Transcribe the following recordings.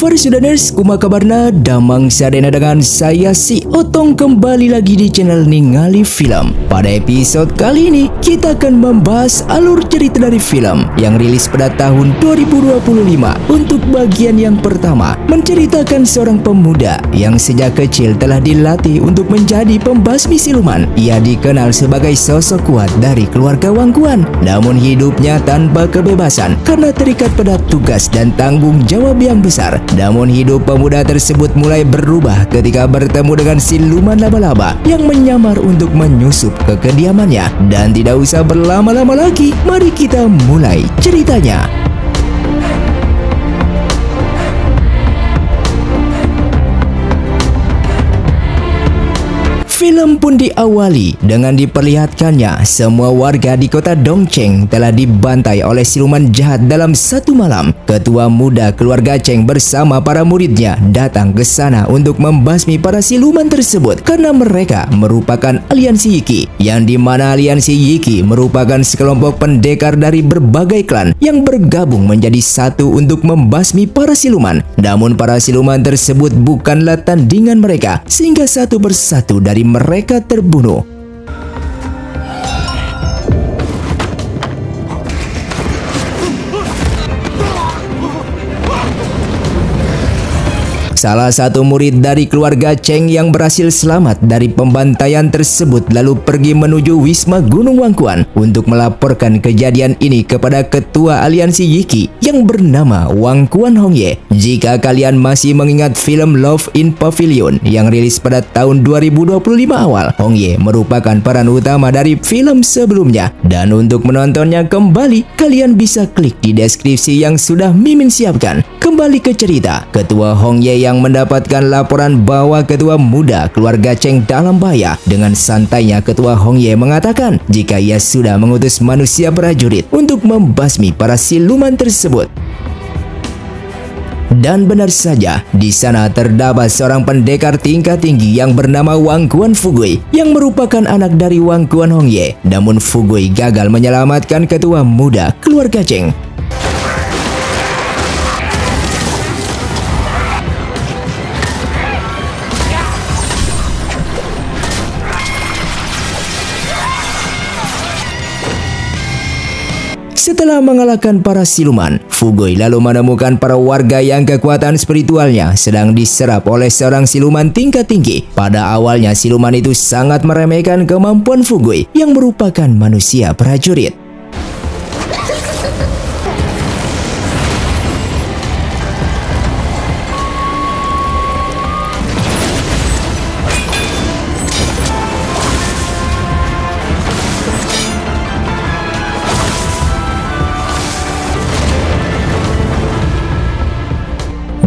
Farsudaners, kumaha kabarna? Damang sadena dengan saya si Otong kembali lagi di channel Ningali Film. Pada episode kali ini kita akan membahas alur cerita dari film yang rilis pada tahun 2025. Untuk bagian yang pertama, menceritakan seorang pemuda yang sejak kecil telah dilatih untuk menjadi pembasmi siluman. Ia dikenal sebagai sosok kuat dari keluarga Wangkuan, namun hidupnya tanpa kebebasan karena terikat pada tugas dan tanggung jawab yang besar. Namun hidup pemuda tersebut mulai berubah ketika bertemu dengan siluman laba-laba yang menyamar untuk menyusup ke kediamannya. Dan tidak usah berlama-lama lagi, mari kita mulai ceritanya. Film pun diawali dengan diperlihatkannya semua warga di kota Dongcheng telah dibantai oleh siluman jahat dalam satu malam. Ketua muda keluarga Cheng bersama para muridnya datang ke sana untuk membasmi para siluman tersebut karena mereka merupakan aliansi Yiki, yang dimana aliansi Yiki merupakan sekelompok pendekar dari berbagai klan yang bergabung menjadi satu untuk membasmi para siluman. Namun para siluman tersebut bukanlah tandingan mereka, sehingga satu persatu dari mereka terbunuh. Salah satu murid dari keluarga Cheng yang berhasil selamat dari pembantaian tersebut lalu pergi menuju Wisma Gunung Wangkuan untuk melaporkan kejadian ini kepada ketua aliansi Yiki yang bernama Wangkuan Hongye. Jika kalian masih mengingat film Love in Pavilion yang rilis pada tahun 2025 awal, Hongye merupakan peran utama dari film sebelumnya. Dan untuk menontonnya kembali, kalian bisa klik di deskripsi yang sudah Mimin siapkan. Kembali ke cerita, ketua Hongye yang mendapatkan laporan bahwa ketua muda keluarga Cheng dalam bahaya. Dengan santainya ketua Hongye mengatakan jika ia sudah mengutus manusia prajurit untuk membasmi para siluman tersebut. Dan benar saja, di sana terdapat seorang pendekar tingkat tinggi yang bernama Wangkuan Fugui yang merupakan anak dari Wangkuan Hongye. Namun Fugui gagal menyelamatkan ketua muda keluarga Cheng. Setelah mengalahkan para siluman, Fugui lalu menemukan para warga yang kekuatan spiritualnya sedang diserap oleh seorang siluman tingkat tinggi. Pada awalnya siluman itu sangat meremehkan kemampuan Fugui yang merupakan manusia prajurit.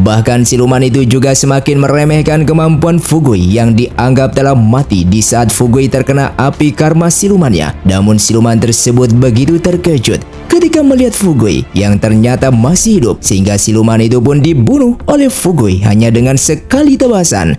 Bahkan siluman itu juga semakin meremehkan kemampuan Fugui yang dianggap telah mati di saat Fugui terkena api karma silumannya. Namun siluman tersebut begitu terkejut ketika melihat Fugui yang ternyata masih hidup, sehingga siluman itu pun dibunuh oleh Fugui hanya dengan sekali tebasan.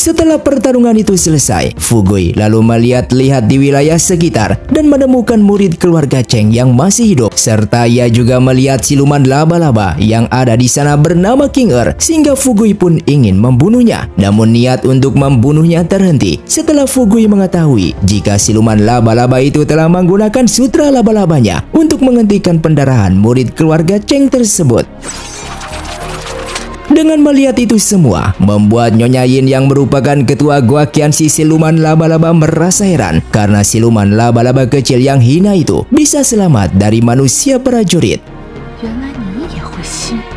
Setelah pertarungan itu selesai, Fugui lalu melihat-lihat di wilayah sekitar dan menemukan murid keluarga Cheng yang masih hidup, serta ia juga melihat siluman laba-laba yang ada di sana bernama King Er, sehingga Fugui pun ingin membunuhnya. Namun niat untuk membunuhnya terhenti setelah Fugui mengetahui jika siluman laba-laba itu telah menggunakan sutra laba-labanya untuk menghentikan pendarahan murid keluarga Cheng tersebut. Dengan melihat itu semua, membuat Nyonya Yin yang merupakan ketua Guaqianshi siluman laba-laba merasa heran karena siluman laba-laba kecil yang hina itu bisa selamat dari manusia prajurit.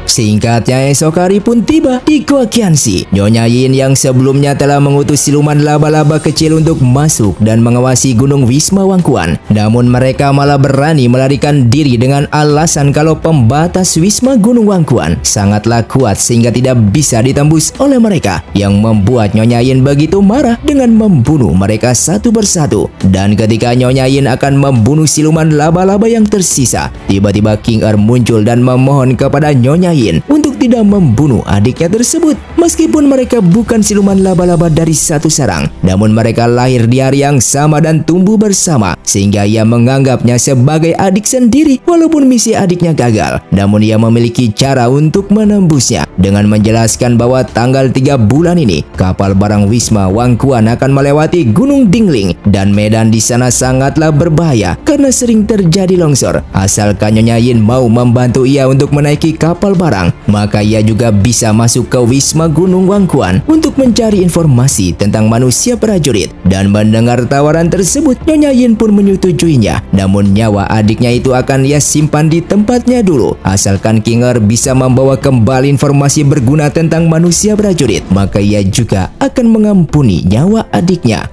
Singkatnya, esok hari pun tiba di Guaqianshi. Nyonya Yin yang sebelumnya telah mengutus siluman laba-laba kecil untuk masuk dan mengawasi Gunung Wisma Wangkuan. Namun mereka malah berani melarikan diri dengan alasan kalau pembatas Wisma Gunung Wangkuan sangatlah kuat sehingga tidak bisa ditembus oleh mereka, yang membuat Nyonya Yin begitu marah dengan membunuh mereka satu persatu. Dan ketika Nyonya Yin akan membunuh siluman laba-laba yang tersisa, tiba-tiba King Er muncul dan memohon kepada Nyonya Yin untuk tidak membunuh adiknya tersebut. Meskipun mereka bukan siluman laba-laba dari satu sarang, namun mereka lahir di hari yang sama dan tumbuh bersama, sehingga ia menganggapnya sebagai adik sendiri. Walaupun misi adiknya gagal, namun ia memiliki cara untuk menembusnya dengan menjelaskan bahwa tanggal 3 bulan ini kapal barang Wisma Wangkuan akan melewati Gunung Dingling dan medan di sana sangatlah berbahaya karena sering terjadi longsor. Asalkan Nyonya Yin mau membantu ia untuk menaiki kapal barang, maka ia juga bisa masuk ke Wisma Gunung Wangkuan untuk mencari informasi tentang manusia prajurit. Dan mendengar tawaran tersebut, Nyonya Yin pun menyetujuinya. Namun nyawa adiknya itu akan ia simpan di tempatnya dulu. Asalkan King Er bisa membawa kembali informasi berguna tentang manusia prajurit, maka ia juga akan mengampuni nyawa adiknya.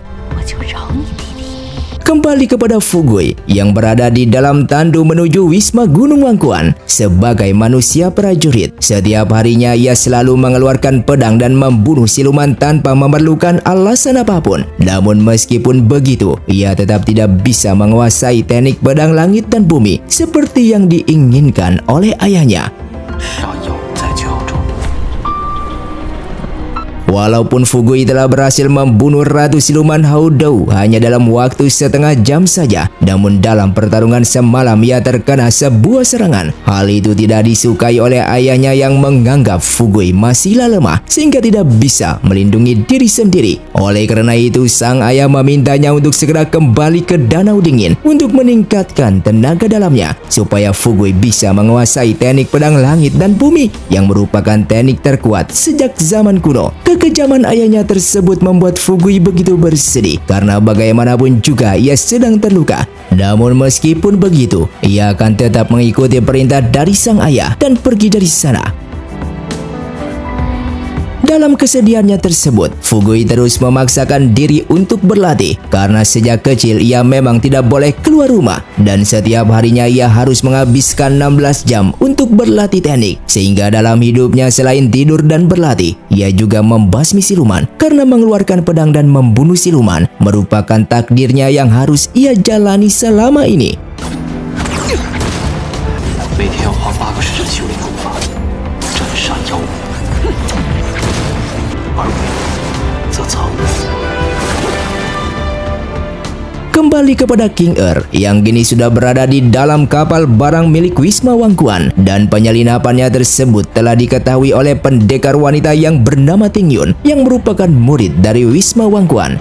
Kembali kepada Fugui yang berada di dalam tandu menuju Wisma Gunung Wangkuan. Sebagai manusia prajurit, setiap harinya ia selalu mengeluarkan pedang dan membunuh siluman tanpa memerlukan alasan apapun. Namun meskipun begitu, ia tetap tidak bisa menguasai teknik pedang langit dan bumi seperti yang diinginkan oleh ayahnya. Walaupun Fugui telah berhasil membunuh Ratu Siluman Haudou hanya dalam waktu setengah jam saja, namun dalam pertarungan semalam ia terkena sebuah serangan. Hal itu tidak disukai oleh ayahnya yang menganggap Fugui masihlah lemah sehingga tidak bisa melindungi diri sendiri. Oleh karena itu, sang ayah memintanya untuk segera kembali ke Danau Dingin untuk meningkatkan tenaga dalamnya supaya Fugui bisa menguasai teknik pedang langit dan bumi yang merupakan teknik terkuat sejak zaman kuno. Kekejaman ayahnya tersebut membuat Fugui begitu bersedih karena bagaimanapun juga ia sedang terluka. Namun meskipun begitu, ia akan tetap mengikuti perintah dari sang ayah dan pergi dari sana. Dalam kesedihannya tersebut, Fugui terus memaksakan diri untuk berlatih karena sejak kecil ia memang tidak boleh keluar rumah dan setiap harinya ia harus menghabiskan 16 jam untuk berlatih teknik, sehingga dalam hidupnya selain tidur dan berlatih, ia juga membasmi siluman karena mengeluarkan pedang dan membunuh siluman merupakan takdirnya yang harus ia jalani selama ini. Kembali kepada King Er yang kini sudah berada di dalam kapal barang milik Wisma Wangkuan, dan penyelinapannya tersebut telah diketahui oleh pendekar wanita yang bernama Ting Yun yang merupakan murid dari Wisma Wangkuan.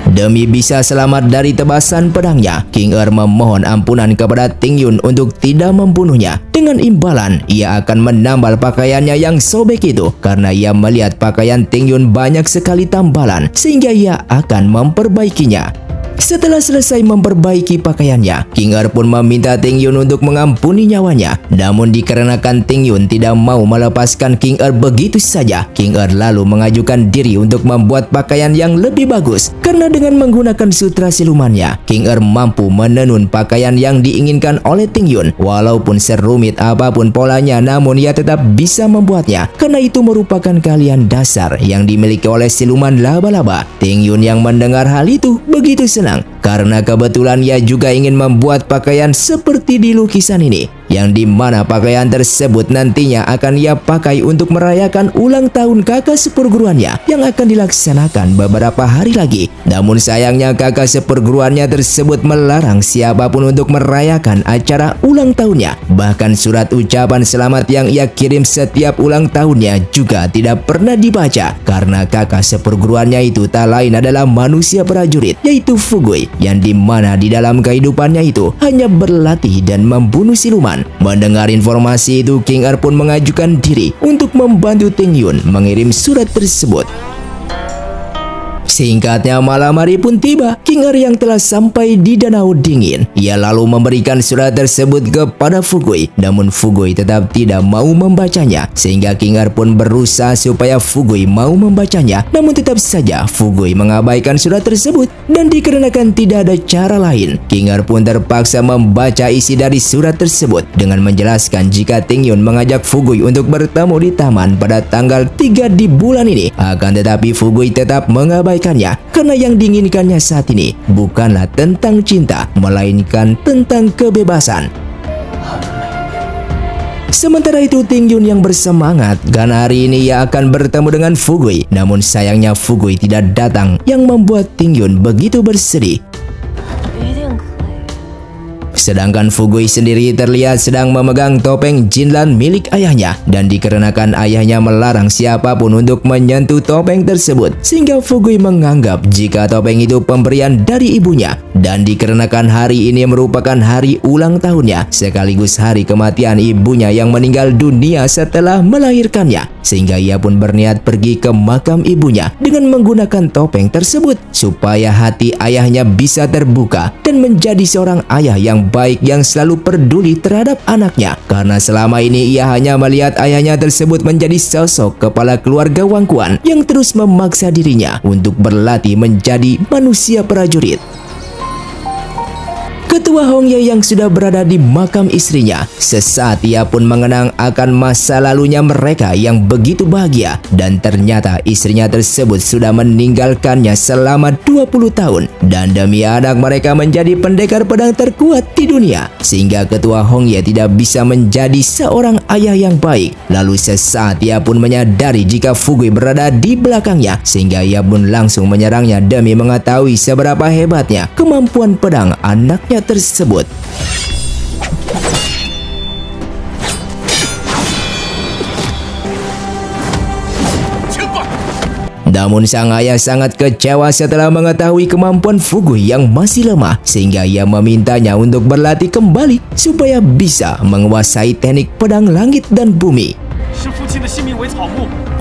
Demi bisa selamat dari tebasan pedangnya, King Er memohon ampunan kepada Ting Yun untuk tidak membunuhnya. Dengan imbalan, ia akan menambal pakaiannya yang sobek itu karena ia melihat pakaian Ting Yun banyak sekali tambalan sehingga ia akan memperbaikinya. Setelah selesai memperbaiki pakaiannya, King Er pun meminta Ting Yun untuk mengampuni nyawanya. Namun dikarenakan Ting Yun tidak mau melepaskan King Er begitu saja, King Er lalu mengajukan diri untuk membuat pakaian yang lebih bagus. Karena dengan menggunakan sutra silumannya, King Er mampu menenun pakaian yang diinginkan oleh Ting Yun. Walaupun serumit apapun polanya, namun ia tetap bisa membuatnya karena itu merupakan keahlian dasar yang dimiliki oleh siluman laba-laba. Ting Yun yang mendengar hal itu begitu senang karena kebetulan ia juga ingin membuat pakaian seperti di lukisan ini, yang dimana pakaian tersebut nantinya akan ia pakai untuk merayakan ulang tahun kakak seperguruannya yang akan dilaksanakan beberapa hari lagi. Namun sayangnya kakak seperguruannya tersebut melarang siapapun untuk merayakan acara ulang tahunnya. Bahkan surat ucapan selamat yang ia kirim setiap ulang tahunnya juga tidak pernah dibaca karena kakak seperguruannya itu tak lain adalah manusia prajurit, yaitu Fugui, yang dimana di dalam kehidupannya itu hanya berlatih dan membunuh siluman. Mendengar informasi itu, King Er pun mengajukan diri untuk membantu Ting Yun mengirim surat tersebut. Singkatnya, malam hari pun tiba. King Er yang telah sampai di Danau Dingin, ia lalu memberikan surat tersebut kepada Fugui. Namun Fugui tetap tidak mau membacanya, sehingga King Er pun berusaha supaya Fugui mau membacanya. Namun tetap saja Fugui mengabaikan surat tersebut, dan dikarenakan tidak ada cara lain, King Er pun terpaksa membaca isi dari surat tersebut dengan menjelaskan jika Ting Yun mengajak Fugui untuk bertemu di taman pada tanggal 3 di bulan ini. Akan tetapi Fugui tetap mengabaikan karena yang diinginkannya saat ini bukanlah tentang cinta, melainkan tentang kebebasan. Sementara itu Ting Yun yang bersemangat karena hari ini ia akan bertemu dengan Fugui. Namun sayangnya Fugui tidak datang yang membuat Ting Yun begitu bersedih. Sedangkan Fugui sendiri terlihat sedang memegang topeng Jinlan milik ayahnya, dan dikarenakan ayahnya melarang siapapun untuk menyentuh topeng tersebut, sehingga Fugui menganggap jika topeng itu pemberian dari ibunya. Dan dikarenakan hari ini merupakan hari ulang tahunnya sekaligus hari kematian ibunya yang meninggal dunia setelah melahirkannya, sehingga ia pun berniat pergi ke makam ibunya dengan menggunakan topeng tersebut supaya hati ayahnya bisa terbuka dan menjadi seorang ayah yang baik yang selalu peduli terhadap anaknya. Karena selama ini ia hanya melihat ayahnya tersebut menjadi sosok kepala keluarga Wangquan yang terus memaksa dirinya untuk berlatih menjadi manusia prajurit. Ketua Hongye yang sudah berada di makam istrinya, sesaat ia pun mengenang akan masa lalunya mereka yang begitu bahagia, dan ternyata istrinya tersebut sudah meninggalkannya selama 20 tahun dan demi anak mereka menjadi pendekar pedang terkuat di dunia, sehingga Ketua Hongye tidak bisa menjadi seorang ayah yang baik. Lalu sesaat ia pun menyadari jika Fugui berada di belakangnya, sehingga ia pun langsung menyerangnya demi mengetahui seberapa hebatnya kemampuan pedang anaknya tersebut. Namun sang ayah sangat kecewa setelah mengetahui kemampuan Fugui yang masih lemah, sehingga ia memintanya untuk berlatih kembali supaya bisa menguasai teknik pedang langit dan bumi.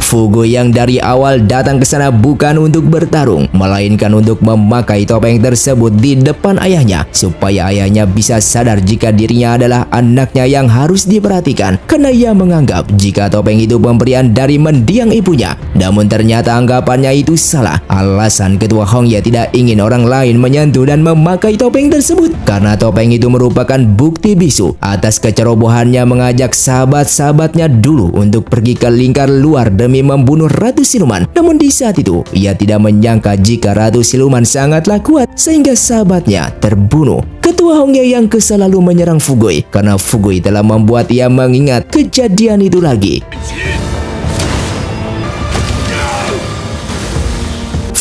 Fugui yang dari awal datang ke sana bukan untuk bertarung, melainkan untuk memakai topeng tersebut di depan ayahnya, supaya ayahnya bisa sadar jika dirinya adalah anaknya yang harus diperhatikan, karena ia menganggap jika topeng itu pemberian dari mendiang ibunya. Namun ternyata anggapannya itu salah. Alasan Ketua Hongye tidak ingin orang lain menyentuh dan memakai topeng tersebut karena topeng itu merupakan bukti bisu atas kecerobohannya mengajak sahabat-sahabatnya dulu untuk pergi ke lingkar luar demi membunuh Ratu Siluman. Namun di saat itu ia tidak menyangka jika Ratu Siluman sangatlah kuat sehingga sahabatnya terbunuh. Ketua Hongye yang kesal lalu menyerang Fugui karena Fugui telah membuat ia mengingat kejadian itu lagi.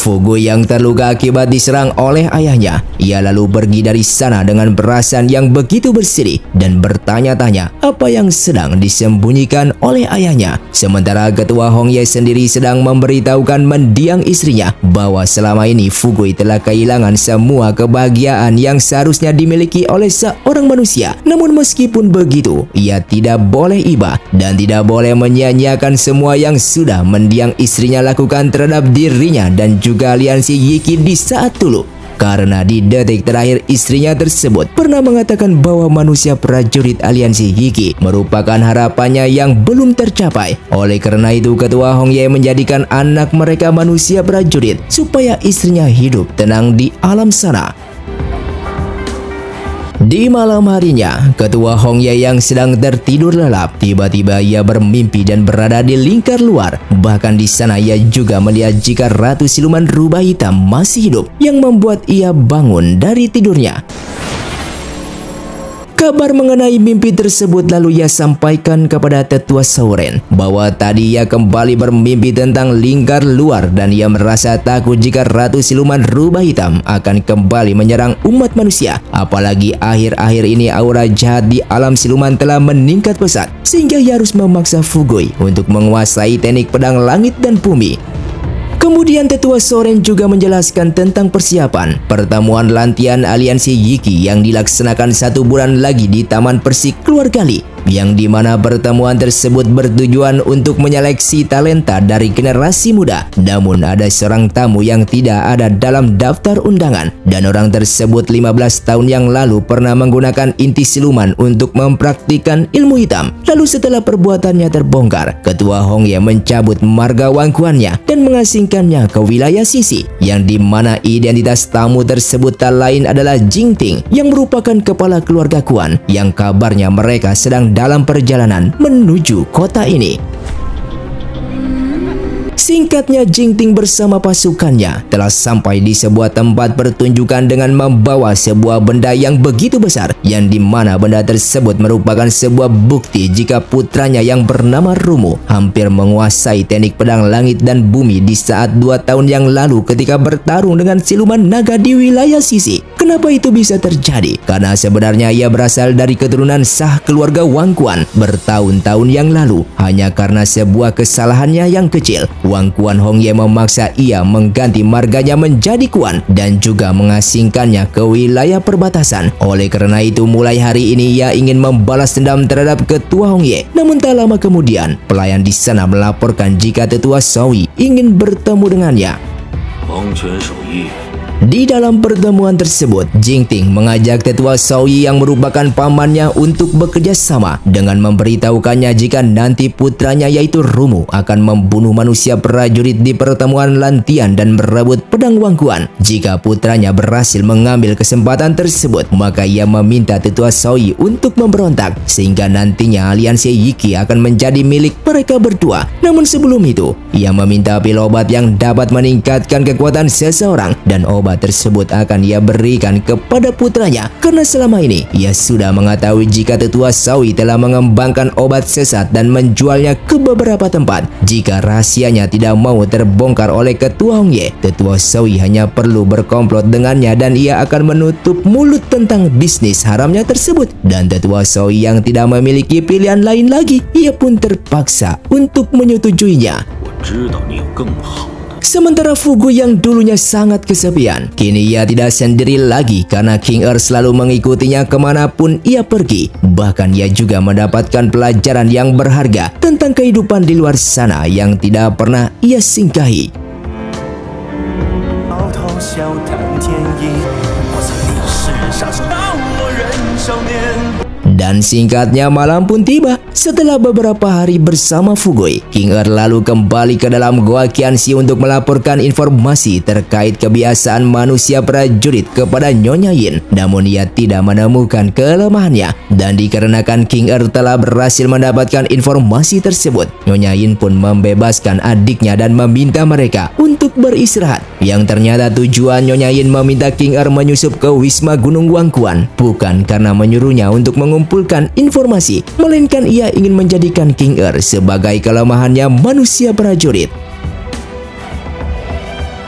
Fugui yang terluka akibat diserang oleh ayahnya, ia lalu pergi dari sana dengan perasaan yang begitu bersedih dan bertanya-tanya apa yang sedang disembunyikan oleh ayahnya. Sementara Ketua Hongye sendiri sedang memberitahukan mendiang istrinya bahwa selama ini Fugui telah kehilangan semua kebahagiaan yang seharusnya dimiliki oleh seorang manusia. Namun meskipun begitu, ia tidak boleh iba dan tidak boleh menyia-nyiakan semua yang sudah mendiang istrinya lakukan terhadap dirinya dan juga aliansi Yiki di saat dulu. Karena di detik terakhir istrinya tersebut pernah mengatakan bahwa manusia prajurit aliansi Yiki merupakan harapannya yang belum tercapai. Oleh karena itu Ketua Hongye menjadikan anak mereka manusia prajurit supaya istrinya hidup tenang di alam sana. Di malam harinya, Ketua Hongye yang sedang tertidur lelap, tiba-tiba ia bermimpi dan berada di lingkar luar. Bahkan di sana ia juga melihat jika Ratu Siluman Rubah Hitam masih hidup, yang membuat ia bangun dari tidurnya. Kabar mengenai mimpi tersebut lalu ia sampaikan kepada Tetua Sauren bahwa tadi ia kembali bermimpi tentang lingkar luar dan ia merasa takut jika Ratu Siluman Rubah Hitam akan kembali menyerang umat manusia. Apalagi akhir-akhir ini aura jahat di alam siluman telah meningkat pesat sehingga ia harus memaksa Fugui untuk menguasai teknik pedang langit dan bumi. Kemudian Tetua Soren juga menjelaskan tentang persiapan pertemuan lantian aliansi Yiki yang dilaksanakan 1 bulan lagi di Taman Persik Keluarga Li, yang dimana pertemuan tersebut bertujuan untuk menyeleksi talenta dari generasi muda. Namun ada seorang tamu yang tidak ada dalam daftar undangan, dan orang tersebut 15 tahun yang lalu pernah menggunakan inti siluman untuk mempraktikkan ilmu hitam. Lalu setelah perbuatannya terbongkar, Ketua Hongye mencabut marga Wangquannya dan mengasingkannya ke wilayah Sisi, yang dimana identitas tamu tersebut tak lain adalah Jingting yang merupakan kepala keluarga Quan, yang kabarnya mereka sedang dalam perjalanan menuju kota ini. Si Singkatnya, Jingting bersama pasukannya telah sampai di sebuah tempat pertunjukan dengan membawa sebuah benda yang begitu besar, yang dimana benda tersebut merupakan sebuah bukti jika putranya yang bernama Rumu hampir menguasai teknik pedang langit dan bumi di saat 2 tahun yang lalu ketika bertarung dengan siluman naga di wilayah Sisi. Kenapa itu bisa terjadi? Karena sebenarnya ia berasal dari keturunan sah keluarga Wang Quan bertahun-tahun yang lalu. Hanya karena sebuah kesalahannya yang kecil, Wang Quan Hongye memaksa ia mengganti marganya menjadi Quan dan juga mengasingkannya ke wilayah perbatasan. Oleh karena itu, mulai hari ini ia ingin membalas dendam terhadap ketua Hongye. Namun tak lama kemudian, pelayan di sana melaporkan jika tetua Shaoyi ingin bertemu dengannya. Di dalam pertemuan tersebut, Jingting mengajak tetua Shaoyi yang merupakan pamannya untuk bekerja sama dengan memberitahukannya jika nanti putranya yaitu Rumu akan membunuh manusia prajurit di pertemuan Lantian dan merebut pedang Wang Quan. Jika putranya berhasil mengambil kesempatan tersebut, maka ia meminta tetua Shaoyi untuk memberontak sehingga nantinya aliansi Yiki akan menjadi milik mereka berdua. Namun sebelum itu, ia meminta pil obat yang dapat meningkatkan kekuatan seseorang, dan obat tersebut akan ia berikan kepada putranya karena selama ini ia sudah mengetahui jika tetua Shaoyi telah mengembangkan obat sesat dan menjualnya ke beberapa tempat. Jika rahasianya tidak mau terbongkar oleh ketua Hongye, tetua Shaoyi hanya perlu berkomplot dengannya dan ia akan menutup mulut tentang bisnis haramnya tersebut. Dan tetua Shaoyi yang tidak memiliki pilihan lain lagi, ia pun terpaksa untuk menyetujuinya. Sementara Fu Gui yang dulunya sangat kesepian, kini ia tidak sendiri lagi karena King Er selalu mengikutinya kemanapun ia pergi. Bahkan ia juga mendapatkan pelajaran yang berharga tentang kehidupan di luar sana yang tidak pernah ia singgahi. Dan singkatnya, malam pun tiba. Setelah beberapa hari bersama Fu Gui, King Er lalu kembali ke dalam Goa Qianxi untuk melaporkan informasi terkait kebiasaan manusia prajurit kepada Nyonya Yin. Namun ia tidak menemukan kelemahannya, dan dikarenakan King Er telah berhasil mendapatkan informasi tersebut, Nyonya Yin pun membebaskan adiknya dan meminta mereka untuk beristirahat. Yang ternyata tujuan Nyonya Yin meminta King Er menyusup ke Wisma Gunung Wang Quan bukan karena menyuruhnya untuk mengumpulkan informasi, melainkan ia ingin menjadikan King Er sebagai kelemahannya manusia prajurit.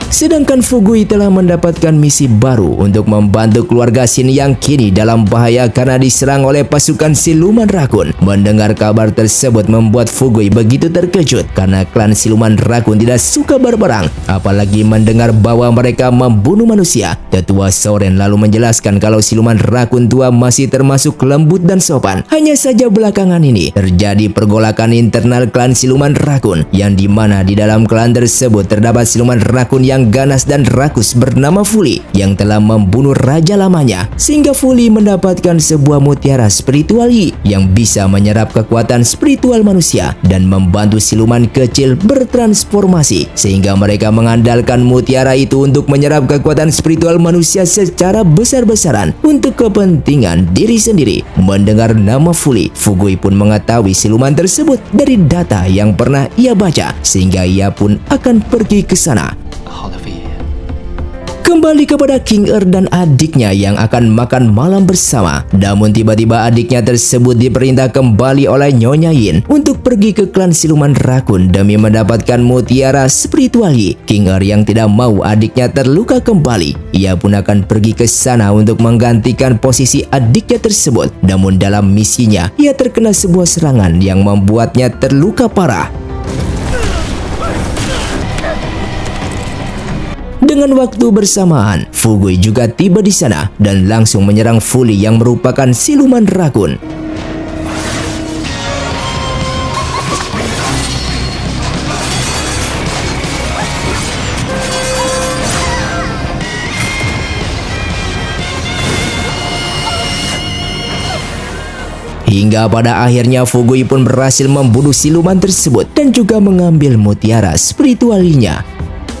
Sedangkan Fu Gui telah mendapatkan misi baru untuk membantu keluarga Xin yang kini dalam bahaya karena diserang oleh pasukan siluman rakun. Mendengar kabar tersebut membuat Fu Gui begitu terkejut karena klan siluman rakun tidak suka berperang, apalagi mendengar bahwa mereka membunuh manusia. Tetua Soren lalu menjelaskan kalau siluman rakun tua masih termasuk lembut dan sopan. Hanya saja belakangan ini terjadi pergolakan internal klan siluman rakun, yang dimana di dalam klan tersebut terdapat siluman rakun yang ganas dan rakus bernama Fuli yang telah membunuh raja lamanya, sehingga Fuli mendapatkan sebuah mutiara spiritual Yi yang bisa menyerap kekuatan spiritual manusia dan membantu siluman kecil bertransformasi, sehingga mereka mengandalkan mutiara itu untuk menyerap kekuatan spiritual manusia secara besar-besaran untuk kepentingan diri sendiri. Mendengar nama Fuli, Fu Gui pun mengetahui siluman tersebut dari data yang pernah ia baca, sehingga ia pun akan pergi ke sana. Kembali kepada King Er dan adiknya yang akan makan malam bersama. Namun tiba-tiba adiknya tersebut diperintah kembali oleh Nyonya Yin untuk pergi ke klan siluman rakun demi mendapatkan mutiara spiritual Yi. King Er yang tidak mau adiknya terluka kembali, ia pun akan pergi ke sana untuk menggantikan posisi adiknya tersebut. Namun dalam misinya, ia terkena sebuah serangan yang membuatnya terluka parah. Dengan waktu bersamaan, Fu Gui juga tiba di sana dan langsung menyerang Fuli yang merupakan siluman rakun. Hingga pada akhirnya Fu Gui pun berhasil membunuh siluman tersebut dan juga mengambil mutiara spiritualnya.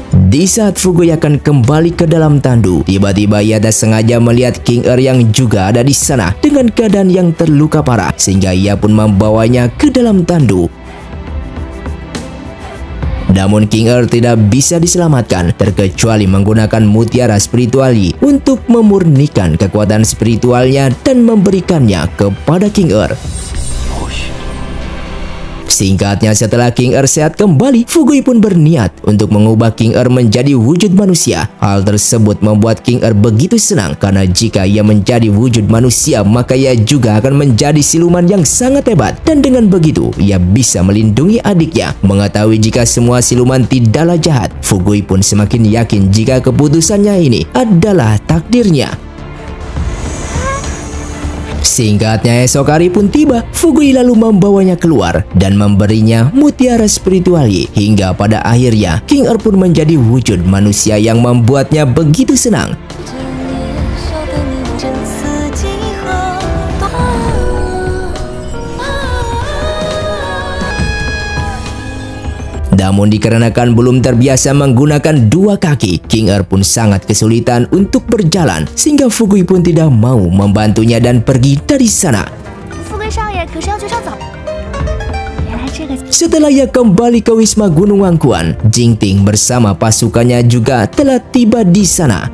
Di saat Fu Gui akan kembali ke dalam tandu, tiba-tiba ia tak sengaja melihat King Er yang juga ada di sana dengan keadaan yang terluka parah, sehingga ia pun membawanya ke dalam tandu. Namun King Er tidak bisa diselamatkan terkecuali menggunakan mutiara spirituali untuk memurnikan kekuatan spiritualnya dan memberikannya kepada King Er. Singkatnya, setelah King Er sehat kembali, Fugui pun berniat untuk mengubah King Er menjadi wujud manusia. Hal tersebut membuat King Er begitu senang karena jika ia menjadi wujud manusia, maka ia juga akan menjadi siluman yang sangat hebat. Dan dengan begitu, ia bisa melindungi adiknya. Mengetahui jika semua siluman tidaklah jahat, Fugui pun semakin yakin jika keputusannya ini adalah takdirnya. Singkatnya, esok hari pun tiba. Fugui lalu membawanya keluar dan memberinya mutiara spirituali. Hingga pada akhirnya King Er pun menjadi wujud manusia yang membuatnya begitu senang. Namun dikarenakan belum terbiasa menggunakan dua kaki, King Er pun sangat kesulitan untuk berjalan, sehingga Fugui pun tidak mau membantunya dan pergi dari sana. Setelah ia kembali ke Wisma Gunung Wangkuan, Jingting bersama pasukannya juga telah tiba di sana.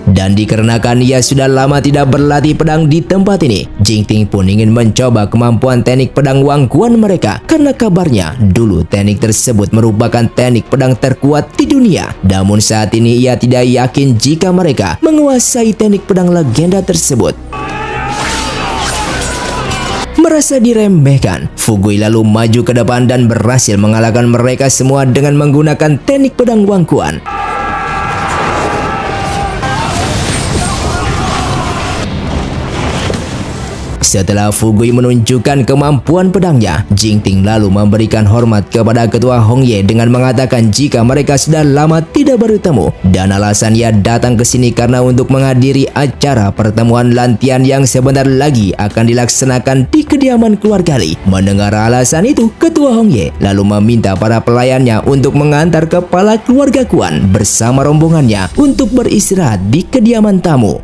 Dan dikarenakan ia sudah lama tidak berlatih pedang di tempat ini, Jingting pun ingin mencoba kemampuan teknik pedang Wangkuan mereka. Karena kabarnya dulu teknik tersebut merupakan teknik pedang terkuat di dunia. Namun saat ini ia tidak yakin jika mereka menguasai teknik pedang legenda tersebut. Merasa diremehkan, Fugui lalu maju ke depan dan berhasil mengalahkan mereka semua dengan menggunakan teknik pedang Wangkuan. Setelah Fugui menunjukkan kemampuan pedangnya, Jingting lalu memberikan hormat kepada ketua Hongye dengan mengatakan jika mereka sudah lama tidak bertemu. Dan alasan ia datang ke sini karena untuk menghadiri acara pertemuan lantian yang sebentar lagi akan dilaksanakan di kediaman keluarga Li. Mendengar alasan itu, ketua Hongye lalu meminta para pelayannya untuk mengantar kepala keluarga Kuan bersama rombongannya untuk beristirahat di kediaman tamu.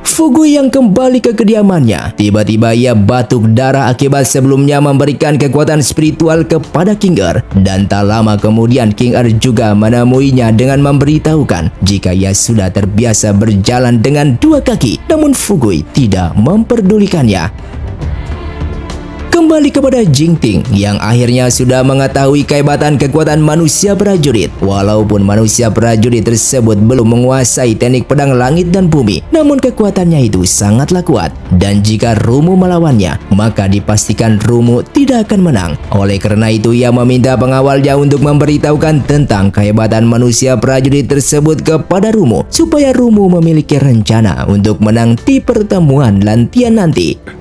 Fugui yang kembali ke kediamannya, tiba-tiba ia batuk darah akibat sebelumnya memberikan kekuatan spiritual kepada King Er. Dan tak lama kemudian King Er juga menemuinya dengan memberitahukan jika ia sudah terbiasa berjalan dengan dua kaki. Namun Fugui tidak memperdulikannya. Kembali kepada Jingting yang akhirnya sudah mengetahui kehebatan kekuatan manusia prajurit. Walaupun manusia prajurit tersebut belum menguasai teknik pedang langit dan bumi, namun kekuatannya itu sangatlah kuat. Dan jika Rumu melawannya, maka dipastikan Rumu tidak akan menang. Oleh karena itu ia meminta pengawalnya untuk memberitahukan tentang kehebatan manusia prajurit tersebut kepada Rumu, supaya Rumu memiliki rencana untuk menang di pertemuan lantian nanti.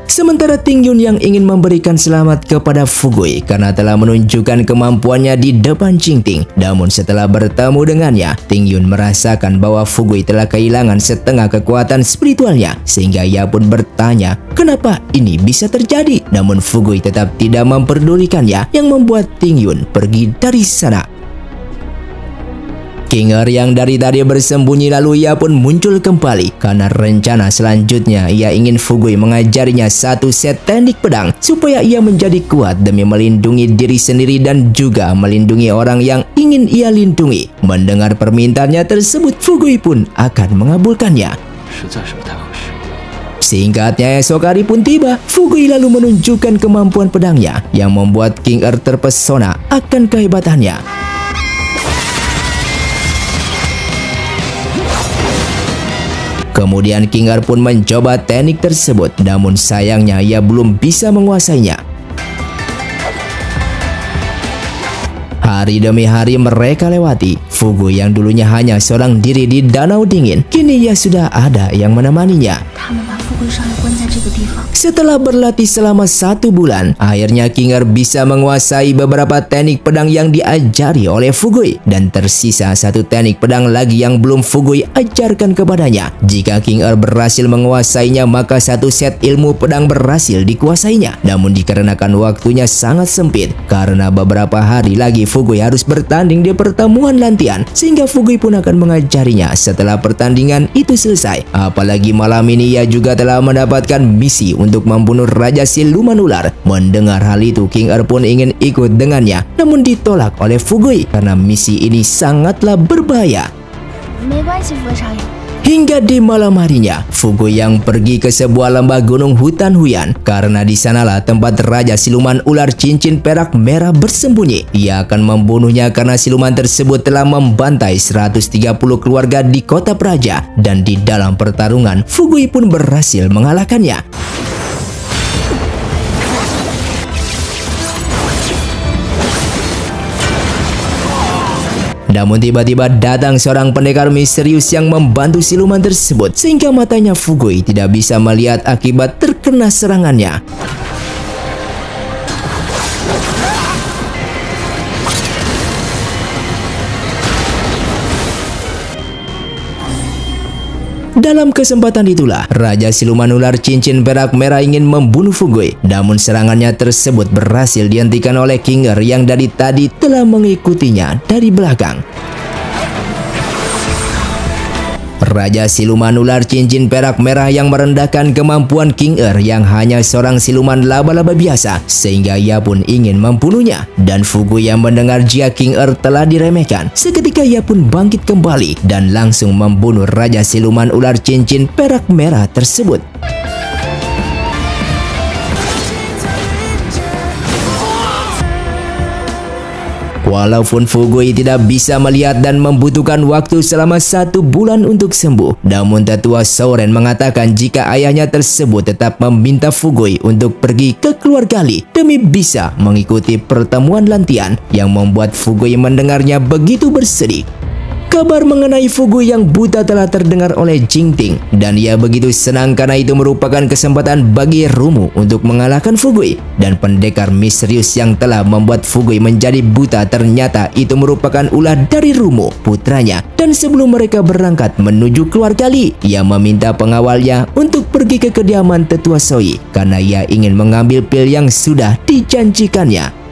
Sementara Ting Yun yang ingin memberikan selamat kepada Fugui karena telah menunjukkan kemampuannya di depan Jingting. Namun setelah bertemu dengannya, Ting Yun merasakan bahwa Fugui telah kehilangan setengah kekuatan spiritualnya. Sehingga ia pun bertanya, kenapa ini bisa terjadi? Namun Fugui tetap tidak memperdulikannya, yang membuat Ting Yun pergi dari sana. King Er yang dari tadi bersembunyi lalu ia pun muncul kembali karena rencana selanjutnya ia ingin Fugui mengajarinya satu set teknik pedang supaya ia menjadi kuat demi melindungi diri sendiri dan juga melindungi orang yang ingin ia lindungi. Mendengar permintaannya tersebut, Fugui pun akan mengabulkannya. Singkatnya, esok hari pun tiba. Fugui lalu menunjukkan kemampuan pedangnya yang membuat King Er terpesona akan kehebatannya. Kemudian King Er pun mencoba teknik tersebut, namun sayangnya ia belum bisa menguasainya. Hari demi hari mereka lewati. Fugui yang dulunya hanya seorang diri di danau dingin, kini ia sudah ada yang menemaninya. Setelah berlatih selama 1 bulan, akhirnya King Er bisa menguasai beberapa teknik pedang yang diajari oleh Fugui. Dan tersisa satu teknik pedang lagi yang belum Fugui ajarkan kepadanya. Jika King Er berhasil menguasainya, maka satu set ilmu pedang berhasil dikuasainya. Namun dikarenakan waktunya sangat sempit, karena beberapa hari lagi Fugui harus bertanding di pertemuan lantian, sehingga Fugui pun akan mengajarinya setelah pertandingan itu selesai. Apalagi malam ini ia juga juga telah mendapatkan misi untuk membunuh Raja Siluman Ular. Mendengar hal itu, King Er pun ingin ikut dengannya, namun ditolak oleh Fugui karena misi ini sangatlah berbahaya. Hingga di malam harinya, Fugui yang pergi ke sebuah lembah gunung hutan huyan karena di sanalah tempat Raja Siluman Ular Cincin Perak Merah bersembunyi. Ia akan membunuhnya karena siluman tersebut telah membantai 130 keluarga di kota Praja, dan di dalam pertarungan Fugui pun berhasil mengalahkannya. Namun tiba-tiba datang seorang pendekar misterius yang membantu siluman tersebut, sehingga matanya Fugui tidak bisa melihat akibat terkena serangannya. Dalam kesempatan itulah, Raja Siluman Ular Cincin Perak Merah ingin membunuh Fugui. Namun serangannya tersebut berhasil dihentikan oleh King Er yang dari tadi telah mengikutinya dari belakang. Raja Siluman Ular Cincin Perak Merah yang merendahkan kemampuan King Er yang hanya seorang siluman laba-laba biasa, sehingga ia pun ingin membunuhnya. Dan Fugui yang mendengar jika King Er telah diremehkan, seketika ia pun bangkit kembali dan langsung membunuh Raja Siluman Ular Cincin Perak Merah tersebut. Walaupun Fugui tidak bisa melihat dan membutuhkan waktu selama 1 bulan untuk sembuh, namun tetua Souren mengatakan jika ayahnya tersebut tetap meminta Fugui untuk pergi ke keluarga Li demi bisa mengikuti pertemuan lantian, yang membuat Fugui mendengarnya begitu bersedih. Kabar mengenai Fugui yang buta telah terdengar oleh Jingting, dan ia begitu senang karena itu merupakan kesempatan bagi Rumu untuk mengalahkan Fugui. Dan pendekar misterius yang telah membuat Fugui menjadi buta ternyata itu merupakan ulah dari Rumu, putranya. Dan sebelum mereka berangkat menuju keluarga Li, ia meminta pengawalnya untuk pergi ke kediaman tetua Soi karena ia ingin mengambil pil yang sudah dijanjikannya.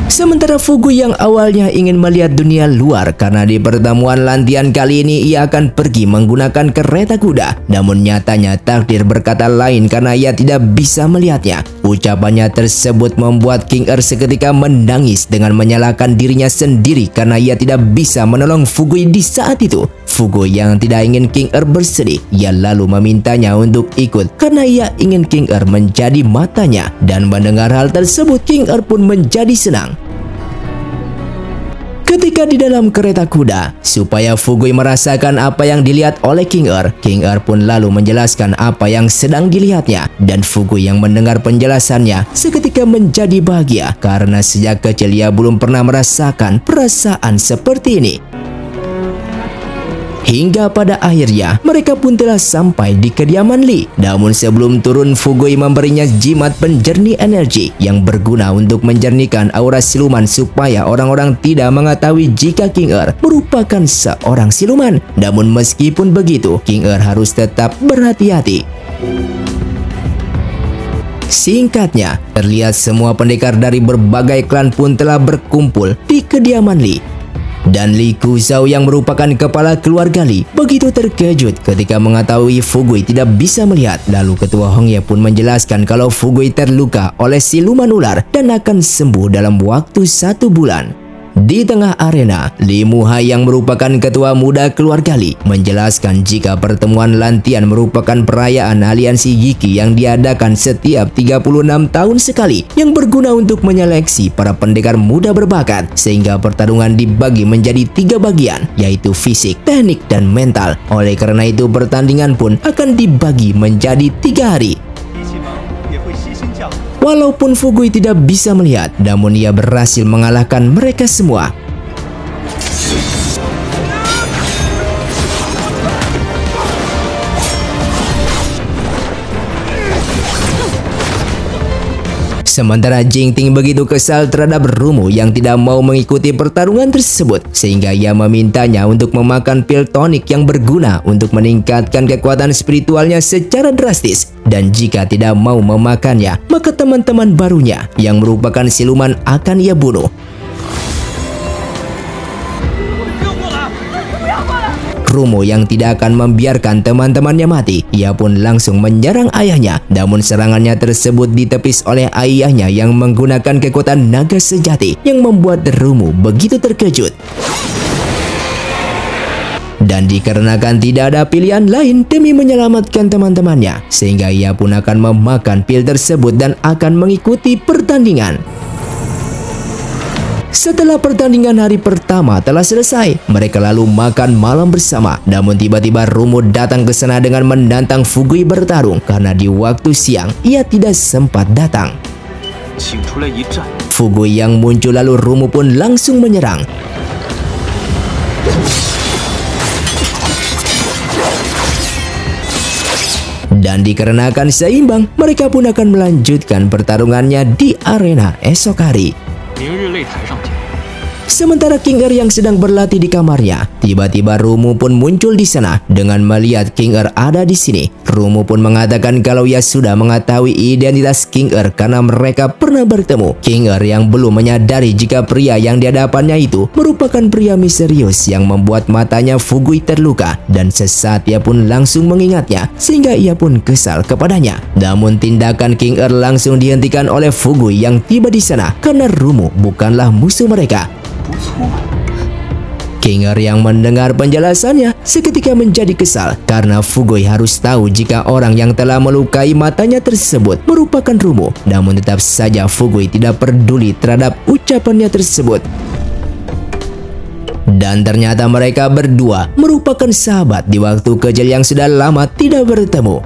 Sementara Fugui yang awalnya ingin melihat dunia luar karena di pertemuan lantian kali ini ia akan pergi menggunakan kereta kuda, namun nyatanya takdir berkata lain karena ia tidak bisa melihatnya. Ucapannya tersebut membuat King Er seketika menangis dengan menyalahkan dirinya sendiri karena ia tidak bisa menolong Fugui di saat itu. Fugui yang tidak ingin King Er bersedih, ia lalu memintanya untuk ikut karena ia ingin King Er menjadi matanya, dan mendengar hal tersebut King Er pun menjadi senang. Ketika di dalam kereta kuda, supaya Fugui merasakan apa yang dilihat oleh King Er pun lalu menjelaskan apa yang sedang dilihatnya, dan Fugui yang mendengar penjelasannya seketika menjadi bahagia karena sejak kecil ia belum pernah merasakan perasaan seperti ini. Hingga pada akhirnya mereka pun telah sampai di kediaman Li. Namun sebelum turun, Fugui memberinya jimat penjernih energi yang berguna untuk menjernihkan aura siluman supaya orang-orang tidak mengetahui jika King Er merupakan seorang siluman. Namun meskipun begitu, King Er harus tetap berhati-hati. Singkatnya, terlihat semua pendekar dari berbagai klan pun telah berkumpul di kediaman Li. Dan Li Kuzhao yang merupakan kepala keluarga Li begitu terkejut ketika mengetahui Fugui tidak bisa melihat. Lalu ketua Hongye pun menjelaskan kalau Fugui terluka oleh siluman ular dan akan sembuh dalam waktu 1 bulan. Di tengah arena, Li Muhai yang merupakan ketua muda keluarga Li menjelaskan jika pertemuan lantian merupakan perayaan aliansi Yiki yang diadakan setiap 36 tahun sekali yang berguna untuk menyeleksi para pendekar muda berbakat, sehingga pertarungan dibagi menjadi 3 bagian, yaitu fisik, teknik, dan mental. Oleh karena itu pertandingan pun akan dibagi menjadi 3 hari. Walaupun Fugui tidak bisa melihat, namun ia berhasil mengalahkan mereka semua. Sementara Jingting begitu kesal terhadap Rumu yang tidak mau mengikuti pertarungan tersebut, sehingga ia memintanya untuk memakan pil tonik yang berguna untuk meningkatkan kekuatan spiritualnya secara drastis. Dan jika tidak mau memakannya, maka teman-teman barunya yang merupakan siluman akan ia bunuh. Rumo yang tidak akan membiarkan teman-temannya mati. Ia pun langsung menyerang ayahnya. Namun serangannya tersebut ditepis oleh ayahnya yang menggunakan kekuatan naga sejati yang membuat Rumo begitu terkejut. Dan dikarenakan tidak ada pilihan lain demi menyelamatkan teman-temannya, sehingga ia pun akan memakan pil tersebut dan akan mengikuti pertandingan. Setelah pertandingan hari pertama telah selesai, mereka lalu makan malam bersama. Namun tiba-tiba Rumo datang ke sana dengan menantang Fugui bertarung karena di waktu siang ia tidak sempat datang. Fugui yang muncul lalu Rumo pun langsung menyerang. Dan dikarenakan seimbang, mereka pun akan melanjutkan pertarungannya di arena esok hari. Sementara King Er yang sedang berlatih di kamarnya, tiba-tiba Rumo pun muncul di sana. Dengan melihat King Er ada di sini, Rumo pun mengatakan kalau ia sudah mengetahui identitas King Er karena mereka pernah bertemu. King Er yang belum menyadari jika pria yang di hadapannya itu merupakan pria misterius yang membuat matanya Fugui terluka, dan sesaat ia pun langsung mengingatnya sehingga ia pun kesal kepadanya. Namun tindakan King Er langsung dihentikan oleh Fugui yang tiba di sana karena Rumo bukanlah musuh mereka. King Er yang mendengar penjelasannya seketika menjadi kesal karena Fugui harus tahu jika orang yang telah melukai matanya tersebut merupakan Rumo. Namun tetap saja Fugui tidak peduli terhadap ucapannya tersebut. Dan ternyata mereka berdua merupakan sahabat di waktu kecil yang sudah lama tidak bertemu.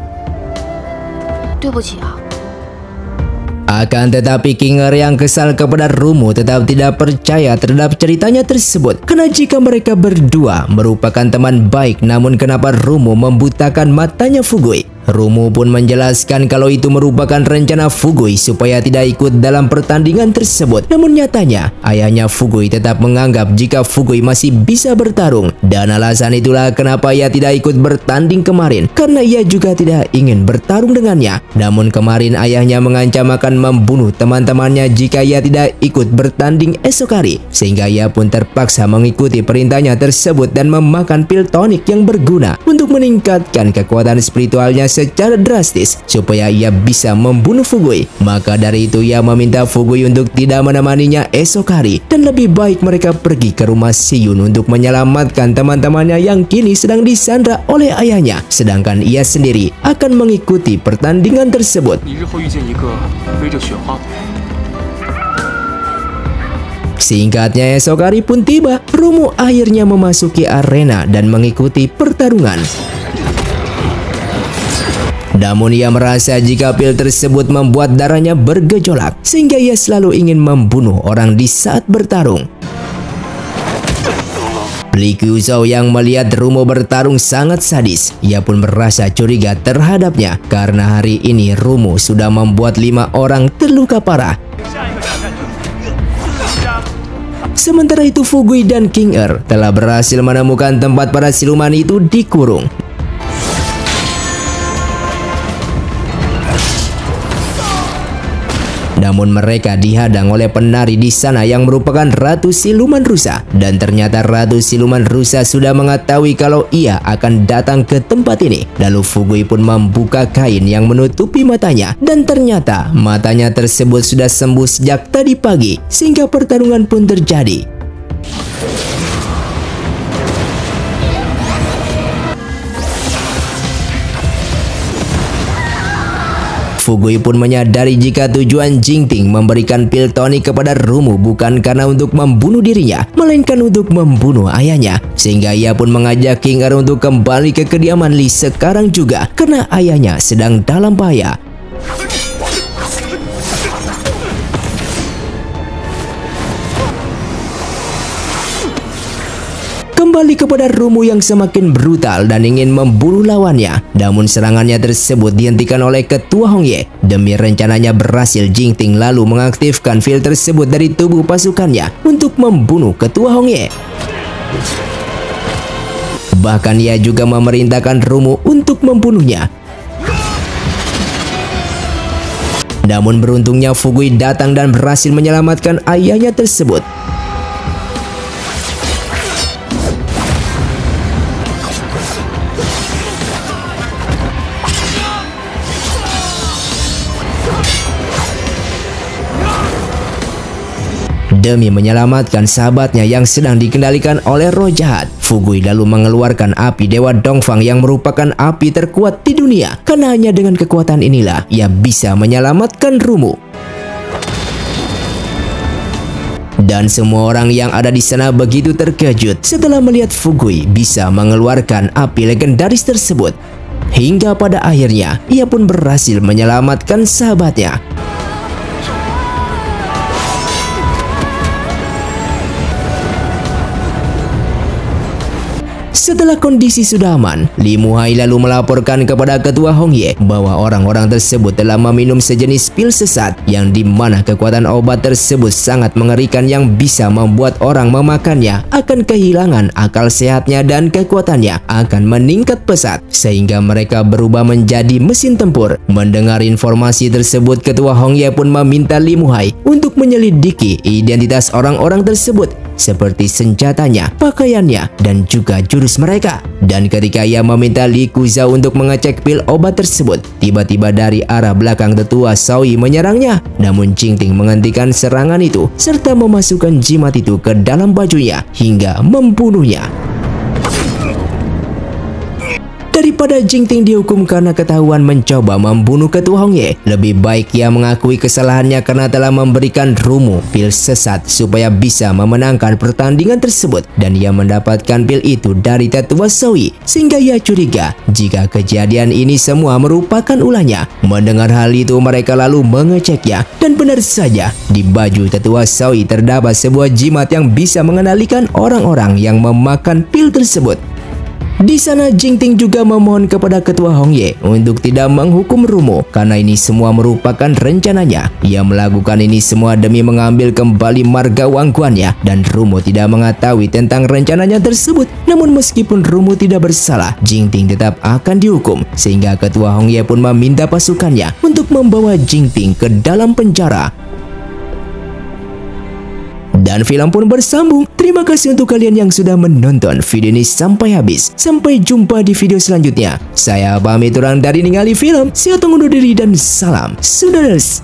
Akan tetapi King Er yang kesal kepada Rumo tetap tidak percaya terhadap ceritanya tersebut. Karena jika mereka berdua merupakan teman baik, namun kenapa Rumo membutakan matanya Fugui? Rumo pun menjelaskan kalau itu merupakan rencana Fugui supaya tidak ikut dalam pertandingan tersebut. Namun nyatanya ayahnya Fugui tetap menganggap jika Fugui masih bisa bertarung. Dan alasan itulah kenapa ia tidak ikut bertanding kemarin, karena ia juga tidak ingin bertarung dengannya. Namun kemarin ayahnya mengancam akan membunuh teman-temannya jika ia tidak ikut bertanding esok hari, sehingga ia pun terpaksa mengikuti perintahnya tersebut dan memakan pil tonik yang berguna untuk meningkatkan kekuatan spiritualnya secara drastis supaya ia bisa membunuh Fugui. Maka dari itu ia meminta Fugui untuk tidak menemaninya esok hari, dan lebih baik mereka pergi ke rumah Shiyun untuk menyelamatkan teman-temannya yang kini sedang disandra oleh ayahnya, sedangkan ia sendiri akan mengikuti pertandingan tersebut. Singkatnya esok hari pun tiba. Rumo akhirnya memasuki arena dan mengikuti pertarungan. Namun ia merasa jika pil tersebut membuat darahnya bergejolak, sehingga ia selalu ingin membunuh orang di saat bertarung. Lee Kyuzhou yang melihat Rumo bertarung sangat sadis. Ia pun merasa curiga terhadapnya karena hari ini Rumo sudah membuat 5 orang terluka parah. Sementara itu Fugui dan King Er telah berhasil menemukan tempat para siluman itu dikurung. Namun mereka dihadang oleh penari di sana yang merupakan Ratu Siluman Rusa. Dan ternyata Ratu Siluman Rusa sudah mengetahui kalau ia akan datang ke tempat ini. Lalu Fugui pun membuka kain yang menutupi matanya. Dan ternyata matanya tersebut sudah sembuh sejak tadi pagi, sehingga pertarungan pun terjadi. Fugui pun menyadari jika tujuan Jingting memberikan pil tonik kepada Rumo bukan karena untuk membunuh dirinya, melainkan untuk membunuh ayahnya. Sehingga ia pun mengajak King Er untuk kembali ke kediaman Lee sekarang juga karena ayahnya sedang dalam bahaya. Kembali kepada Rumo yang semakin brutal dan ingin membunuh lawannya. Namun serangannya tersebut dihentikan oleh Ketua Hongye. Demi rencananya berhasil, Jingting lalu mengaktifkan pil tersebut dari tubuh pasukannya untuk membunuh Ketua Hongye. Bahkan ia juga memerintahkan Rumo untuk membunuhnya. Namun beruntungnya Fugui datang dan berhasil menyelamatkan ayahnya tersebut. Demi menyelamatkan sahabatnya yang sedang dikendalikan oleh roh jahat, Fugui lalu mengeluarkan api Dewa Dongfang yang merupakan api terkuat di dunia. Karena hanya dengan kekuatan inilah ia bisa menyelamatkan Rumu. Dan semua orang yang ada di sana begitu terkejut setelah melihat Fugui bisa mengeluarkan api legendaris tersebut. Hingga pada akhirnya ia pun berhasil menyelamatkan sahabatnya. Setelah kondisi sudah aman, Li Muhai lalu melaporkan kepada Ketua Hongye bahwa orang-orang tersebut telah meminum sejenis pil sesat yang dimana kekuatan obat tersebut sangat mengerikan yang bisa membuat orang memakannya akan kehilangan akal sehatnya dan kekuatannya akan meningkat pesat sehingga mereka berubah menjadi mesin tempur. Mendengar informasi tersebut, Ketua Hongye pun meminta Li Muhai untuk menyelidiki identitas orang-orang tersebut seperti senjatanya, pakaiannya, dan juga jurus mereka. Dan ketika ia meminta Li Kuza untuk mengecek pil obat tersebut, tiba-tiba dari arah belakang tetua Shaoyi menyerangnya. Namun Jingting menghentikan serangan itu serta memasukkan jimat itu ke dalam bajunya hingga membunuhnya. Daripada Jingting dihukum karena ketahuan mencoba membunuh Ketua Hongye, lebih baik ia mengakui kesalahannya karena telah memberikan Rumu pil sesat supaya bisa memenangkan pertandingan tersebut. Dan ia mendapatkan pil itu dari tetua Shaoyi sehingga ia curiga jika kejadian ini semua merupakan ulahnya. Mendengar hal itu, mereka lalu mengeceknya dan benar saja di baju tetua Shaoyi terdapat sebuah jimat yang bisa mengendalikan orang-orang yang memakan pil tersebut. Di sana Jingting juga memohon kepada Ketua Hongye untuk tidak menghukum Rumu karena ini semua merupakan rencananya. Ia melakukan ini semua demi mengambil kembali marga wangguannya dan Rumu tidak mengetahui tentang rencananya tersebut. Namun meskipun Rumu tidak bersalah, Jingting tetap akan dihukum sehingga Ketua Hongye pun meminta pasukannya untuk membawa Jingting ke dalam penjara. Dan film pun bersambung. Terima kasih untuk kalian yang sudah menonton video ini sampai habis. Sampai jumpa di video selanjutnya. Saya pamit orang dari Ningali Film. Saya undur diri dan salam Sudares.